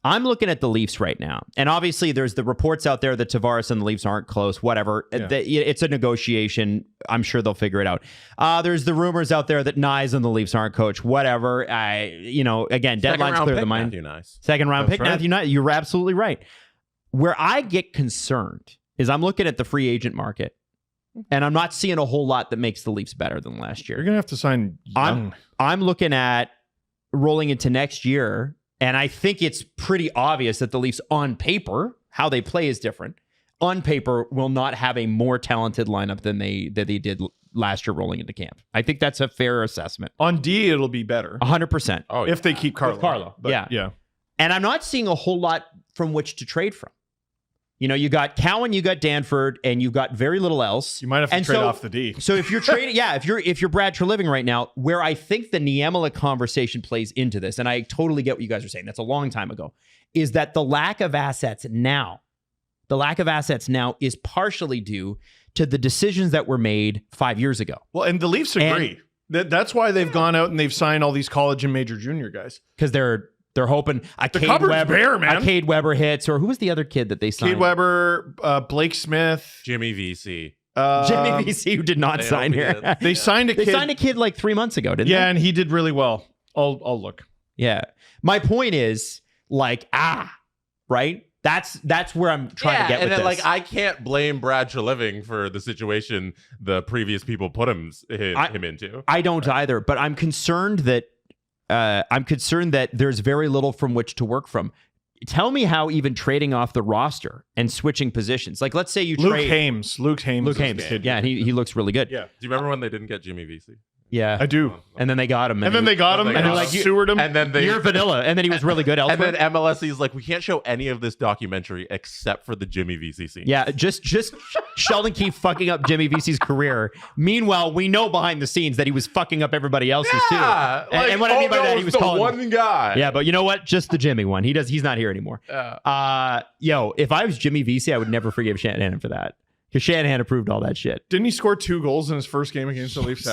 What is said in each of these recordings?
I'm looking at the Leafs right now. And obviously there's the reports out there that Tavares and the Leafs aren't close, whatever. Yeah. It's a negotiation. I'm sure they'll figure it out. There's the rumors out there that Nyes and the Leafs aren't coach, whatever. Again, deadline's clear the mind. Second round pick, Matthew Nyes. You're absolutely right. Where I get concerned is I'm looking at the free agent market, and I'm not seeing a whole lot that makes the Leafs better than last year. You're going to have to sign young. I'm looking at rolling into next year, and I think it's pretty obvious that the Leafs, on paper, how they play is different. On paper, will not have a more talented lineup than they did last year rolling into camp. I think that's a fair assessment. On D, it'll be better. 100%. Oh, if they keep Carlo. But yeah. And I'm not seeing a whole lot from which to trade from. You got Cowan, you got Danford, and you got very little else. You might have to trade off the D. So if you're trading, if you're Brad Treliving right now, where I think the Niemela conversation plays into this, and I totally get what you guys are saying, that's a long time ago, is that the lack of assets now is partially due to the decisions that were made 5 years ago. Well, and the Leafs agree. That's why they've gone out and they've signed all these college and major junior guys. Because they're hoping Cade Weber hits, or who was the other kid that they signed? Cade Weber, Blake Smith, Jimmy VC. Jimmy VC, who did not sign here. They signed a kid. They signed a kid like 3 months ago, didn't they? Yeah, and he did really well. I'll look. Yeah. My point is, right? That's where I'm trying to get with this. I can't blame Brad Treliving for the situation the previous people put him into. I don't either, but I'm concerned that there's very little from which to work from. Tell me how even trading off the roster and switching positions. Like, let's say you trade Luke Hames. Yeah, he looks really good. Yeah. Do you remember when they didn't get Jimmy VC? Yeah, I do. And then they got him. And then they got him. And they're like, sewered him. And then you're vanilla. And then he was really good elsewhere. And then MLSE's like, we can't show any of this documentary except for the Jimmy VC scene. Yeah, just Sheldon Keefe fucking up Jimmy VC's career. Meanwhile, we know behind the scenes that he was fucking up everybody else's too. And what I mean by that, he was calling one guy. Yeah, but you know what? Just the Jimmy one. He's not here anymore. If I was Jimmy VC, I would never forgive Shanahan for that. Because Shanahan approved all that shit. Didn't he score 2 goals in his first game against the Leafs?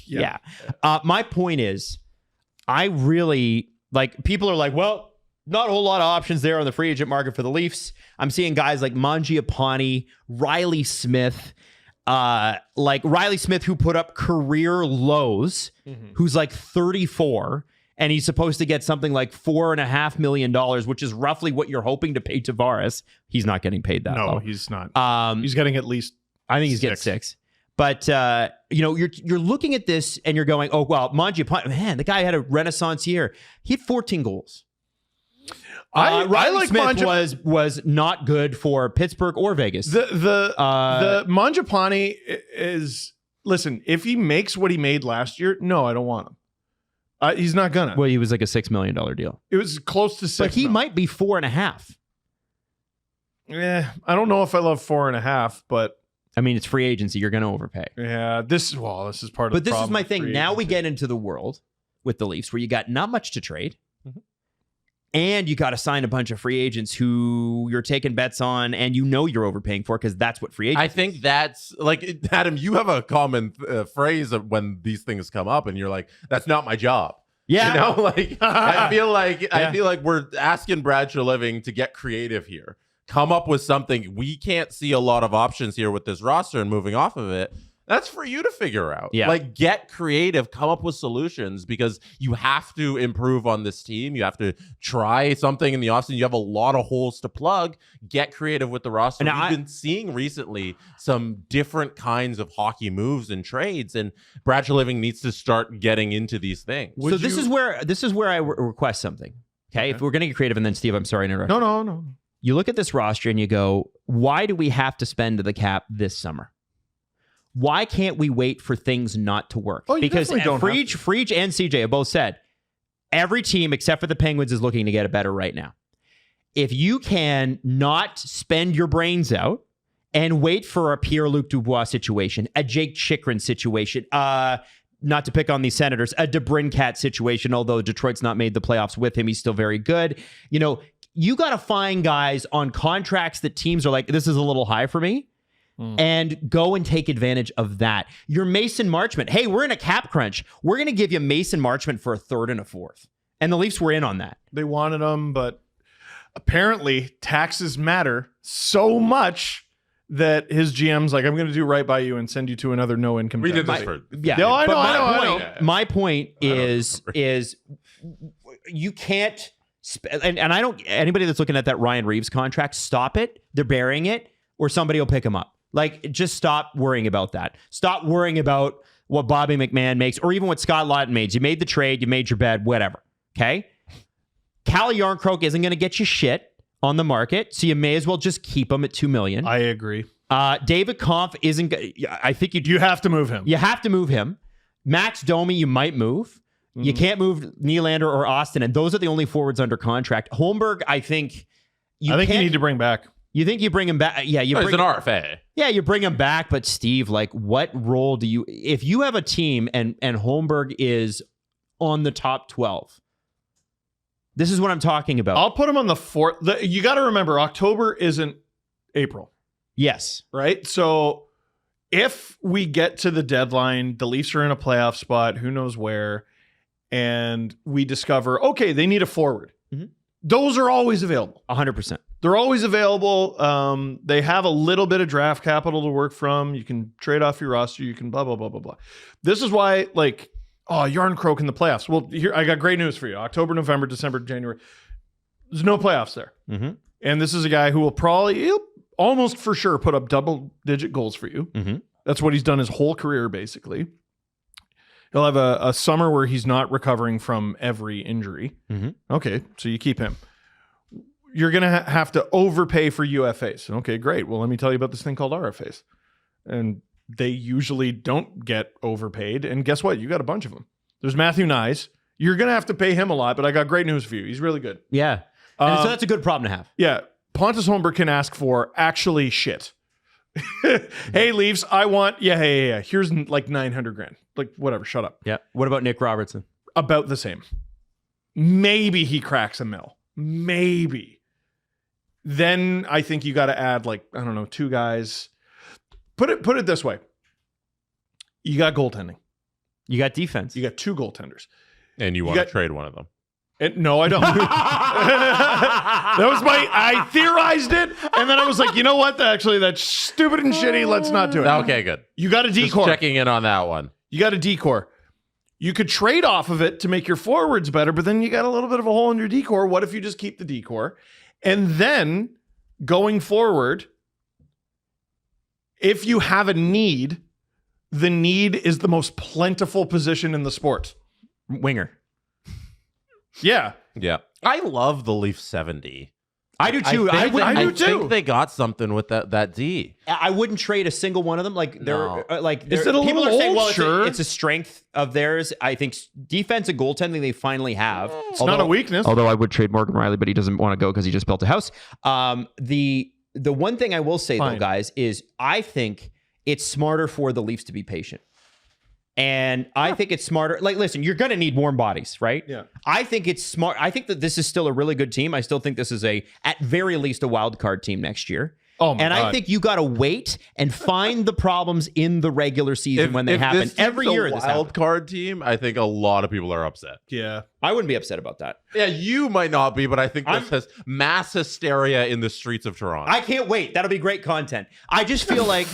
Yeah. My point is, I really, people are like, well, not a whole lot of options there on the free agent market for the Leafs. I'm seeing guys like Mangiapane, Riley Smith, Riley Smith, who put up career lows, who's 34. And he's supposed to get something like $4.5 million, which is roughly what you're hoping to pay Tavares. He's not getting paid that low. No, he's not. He's getting at least I think he's getting 6. But, you're looking at this and you're going, oh, well, Mangiapane, man, the guy had a renaissance year. He had 14 goals. Riley Smith was not good for Pittsburgh or Vegas. The Mangiapane is, listen, if he makes what he made last year, no, I don't want him. He's not gonna. Well, he was like a $6 million deal. It was close to 6. But he might be 4.5. Yeah, I don't know if I love 4.5, but I mean, it's free agency. You're going to overpay. Yeah, this is part of the problem. But this is my thing. Now we get into the world with the Leafs where you got not much to trade. And you got to sign a bunch of free agents who you're taking bets on and you're overpaying for because that's what free agents I think that's Adam, you have a common phrase of when these things come up and you're like, that's not my job. Yeah. I feel like we're asking Brad Treliving to get creative here. Come up with something. We can't see a lot of options here with this roster and moving off of it. That's for you to figure out. Yeah. Get creative, come up with solutions because you have to improve on this team. You have to try something in the offseason. You have a lot of holes to plug. Get creative with the roster. We've been seeing recently some different kinds of hockey moves and trades, and Brad Treliving needs to start getting into these things. This is where I request something. Okay? If we're going to get creative, and then Steve, I'm sorry to interrupt. No. You look at this roster and you go, why do we have to spend the cap this summer? Why can't we wait for things not to work? Because Freach and CJ have both said every team except for the Penguins is looking to get it better right now. If you can not spend your brains out and wait for a Pierre-Luc Dubois situation, a Jake Chychrun situation, not to pick on these Senators, a DeBrincat situation, although Detroit's not made the playoffs with him, he's still very good. You got to find guys on contracts that teams are like, this is a little high for me. And go and take advantage of that. Your Mason Marchment. Hey, we're in a cap crunch. We're going to give you Mason Marchment for a 3rd and a 4th. And the Leafs were in on that. They wanted him, but apparently taxes matter so much that his GM's like, I'm going to do right by you and send you to another no income. We did this for No, I know. My point is you can't. And I don't. Anybody that's looking at that Ryan Reeves contract, stop it. They're burying it, or somebody will pick him up. Like, just stop worrying about that. Stop worrying about what Bobby McMahon makes, or even what Scott Laughton made. You made the trade, you made your bed, whatever. Okay. Calle Jarnkrok isn't going to get you shit on the market, so you may as well just keep him at $2 million. I agree. David Kampf isn't. I think you have to move him. You have to move him. Max Domi, you might move. Mm-hmm. You can't move Nylander or Austin, and those are the only forwards under contract. Holmberg, I think you need to bring back. You think you bring him back? Yeah, it's an RFA. Yeah, you bring him back, but Steve, like, what role do you? If you have a team and Holmberg is on the top 12. This is what I'm talking about. I'll put him on the fourth. You got to remember, October isn't April. Yes. Right? So if we get to the deadline, the Leafs are in a playoff spot, who knows where, and we discover, okay, they need a forward. Mm-hmm. Those are always available. 100%. They're always available. They have a little bit of draft capital to work from. You can trade off your roster. You can blah, blah, blah, blah, blah. This is why, like, Jarnkrok in the playoffs. Well, here I got great news for you. October, November, December, January. There's no playoffs there. Mm-hmm. And this is a guy who will he'll almost for sure put up double-digit goals for you. Mm-hmm. That's what he's done his whole career, basically. He'll have a summer where he's not recovering from every injury. Mm-hmm. Okay, so you keep him. You're going to have to overpay for UFAs. Okay, great. Well, let me tell you about this thing called RFAs. And they usually don't get overpaid. And guess what? You got a bunch of them. There's Matthew Nyes. You're going to have to pay him a lot, but I got great news for you. He's really good. Yeah. And so that's a good problem to have. Yeah. Pontus Holmberg can ask for actually shit. Hey, Leafs, I want, here's like $900,000. Like, whatever, shut up. Yeah. What about Nick Robertson? About the same. Maybe he cracks a mil. Maybe. Then I think you got to add, like, I don't know, 2 guys. Put it this way. You got goaltending. You got defense. You got 2 goaltenders. And you want to trade one of them. No, I don't. I theorized it, and then I was like, you know what? Actually, that's stupid and shitty. Let's not do it. Okay, good. You got a decor. Just checking in on that one. You got a decor. You could trade off of it to make your forwards better, but then you got a little bit of a hole in your decor. What if you just keep the decor? And then, going forward, if you have a need, the need is the most plentiful position in the sport. Winger. Yeah. Yeah. I love the Leaf 70. I do too. I do too. I think they got something with that D. I wouldn't trade a single one of them. Like, is it a people little are saying, old? well, sure. It's a strength of theirs. I think defense and goaltending they finally have. It's not a weakness. Although I would trade Morgan Rielly, but he doesn't want to go because he just built a house. The one thing I will say though, guys, is I think it's smarter for the Leafs to be patient. And I think it's smarter. Like, listen, you're going to need warm bodies, right? Yeah. I think it's smart. I think that this is still a really good team. I still think this is at very least a wild card team next year. Oh my God. I think you got to wait and find the problems in the regular season when they happen. Every year this happens. Wild card team, I think a lot of people are upset. Yeah. I wouldn't be upset about that. Yeah, you might not be, but I think this has mass hysteria in the streets of Toronto. I can't wait. That'll be great content. I just feel like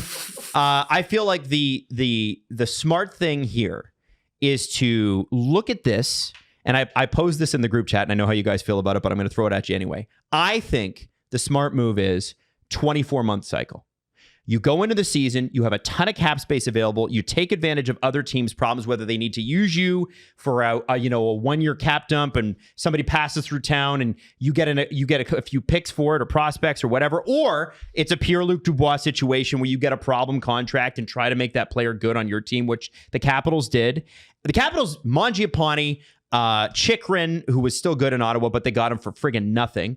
the smart thing here is to look at this, and I posed this in the group chat, and I know how you guys feel about it, but I'm going to throw it at you anyway. I think the smart move is 24-month cycle. You go into the season, you have a ton of cap space available. You take advantage of other teams' problems, whether they need to use you for a 1-year cap dump, and somebody passes through town, and you get a few picks for it, or prospects, or whatever. Or it's a Pierre-Luc Dubois situation where you get a problem contract and try to make that player good on your team, which the Capitals did. The Capitals, Mangiapane, Chikrin, who was still good in Ottawa, but they got him for friggin' nothing.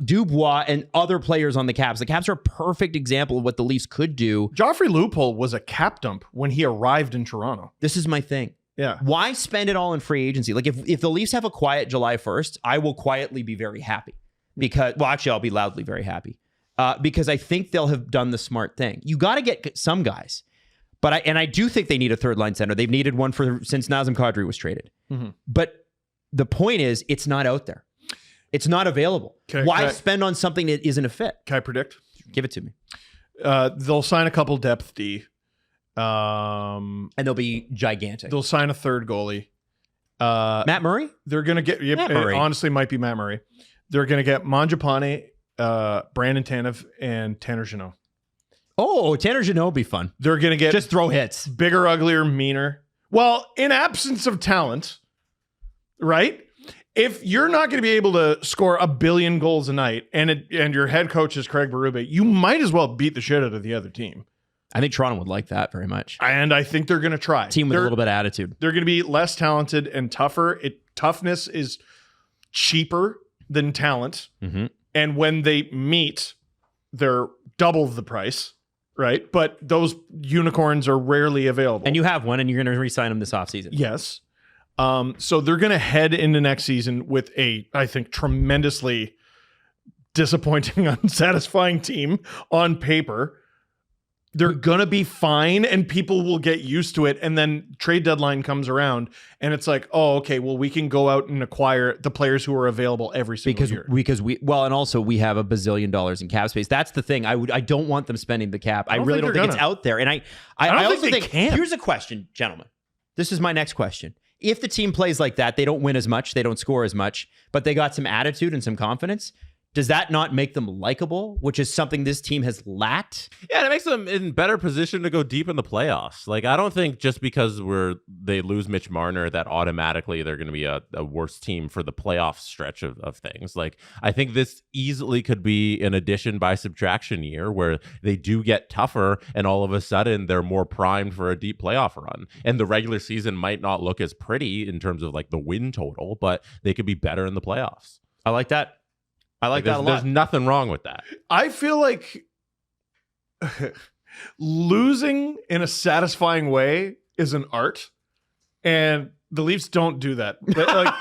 Dubois and other players on the Caps. The Caps are a perfect example of what the Leafs could do. Joffrey Lupul was a cap dump when he arrived in Toronto. This is my thing. Yeah. Why spend it all in free agency? Like, if the Leafs have a quiet July 1st, I will quietly be very happy. I'll be loudly very happy. Because I think they'll have done the smart thing. You got to get some guys. But I do think they need a third line center. They've needed one since Nazem Kadri was traded. Mm-hmm. But the point is, it's not out there. It's not available. Why spend on something that isn't a fit? Can I predict? Give it to me. They'll sign a couple depth D. And they'll be gigantic. They'll sign a third goalie. Matt Murray? They're going to get... Matt Murray. It honestly might be Matt Murray. They're going to get Mangiapane, Brandon Tanev, and Tanner Jeannot. Oh, Tanner Jeannot will be fun. They're going to get... Just throw hits. Bigger, uglier, meaner. Well, in absence of talent, right? If you're not going to be able to score 1 billion goals a night and your head coach is Craig Berube, you might as well beat the shit out of the other team. I think Toronto would like that very much. And I think they're going to try. Team with a little bit of attitude. They're going to be less talented and tougher. Toughness is cheaper than talent. Mm-hmm. And when they meet, they're double the price, right? But those unicorns are rarely available. And you have one, and you're going to re-sign them this offseason. Yes. So they're going to head into next season with I think, tremendously disappointing, unsatisfying team on paper. They're going to be fine and people will get used to it. And then trade deadline comes around and it's like, oh, okay, well, we can go out and acquire the players who are available every single year. Because and also we have $1 billion in cap space. That's the thing. I don't want them spending the cap. I really don't think it's out there. And I also think here's a question, gentlemen. This is my next question. If the team plays like that, they don't win as much, they don't score as much, but they got some attitude and some confidence. Does that not make them likable, which is something this team has lacked? Yeah, it makes them in better position to go deep in the playoffs. Like, I don't think just because they lose Mitch Marner that automatically they're going to be a worse team for the playoff stretch of things. Like, I think this easily could be an addition by subtraction year where they do get tougher and all of a sudden they're more primed for a deep playoff run. And the regular season might not look as pretty in terms of like the win total, but they could be better in the playoffs. I like that. I like that a lot. There's nothing wrong with that. I feel like losing in a satisfying way is an art, and the Leafs don't do that. Like,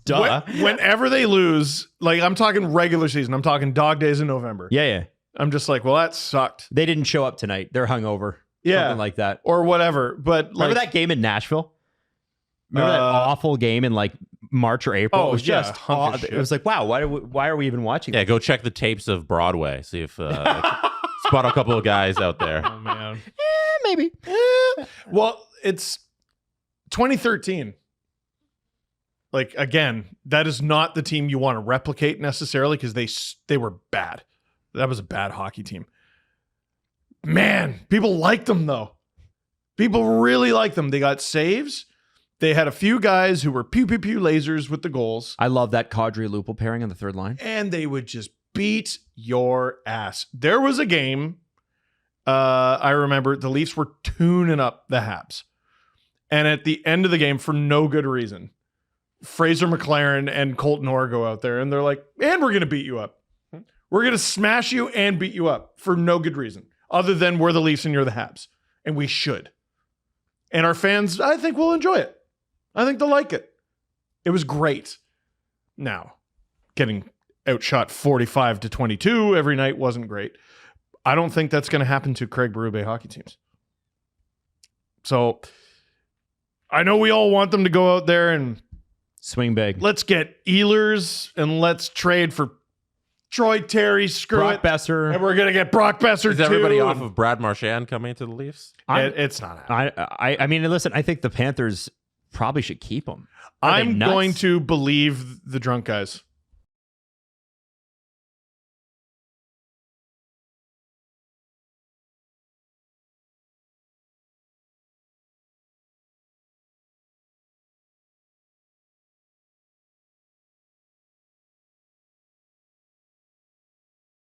duh. Whenever they lose, like I'm talking regular season, I'm talking dog days in November. Yeah. I'm just like, well, that sucked. They didn't show up tonight. They're hungover. Yeah. Something like that. Or whatever. But remember that game in Nashville? Remember that awful game in like March or April? Oh, it was just it was like, wow, why are we even watching? Yeah, go check the tapes of Broadway. See if spot a couple of guys out there. Oh man, maybe. Well, it's 2013. Like again, that is not the team you want to replicate necessarily because they were bad. That was a bad hockey team. Man, people liked them though. People really liked them. They got saves. They had a few guys who were pew lasers with the goals. I love that Kadri-Lupul pairing on the third line. And they would just beat your ass. There was a game, I remember the Leafs were tuning up the Habs. And at the end of the game, for no good reason, Fraser McLaren and Colton Orr go out there and they're like, and we're going to beat you up. We're going to smash you and beat you up for no good reason, other than we're the Leafs and you're the Habs. And we should. And our fans, I think, will enjoy it. I think they'll like it. It was great. Now, getting outshot 45-22 every night wasn't great. I don't think that's going to happen to Craig Berube hockey teams. So, I know we all want them to go out there and swing big. Let's get Ehlers and let's trade for Troy Terry, Brock Besser. And we're going to get Brock Besser Is too. everybody off of Brad Marchand coming to the Leafs? It's not happening. I mean, listen, I think the Panthers probably should keep him. I'm going to believe the drunk guys.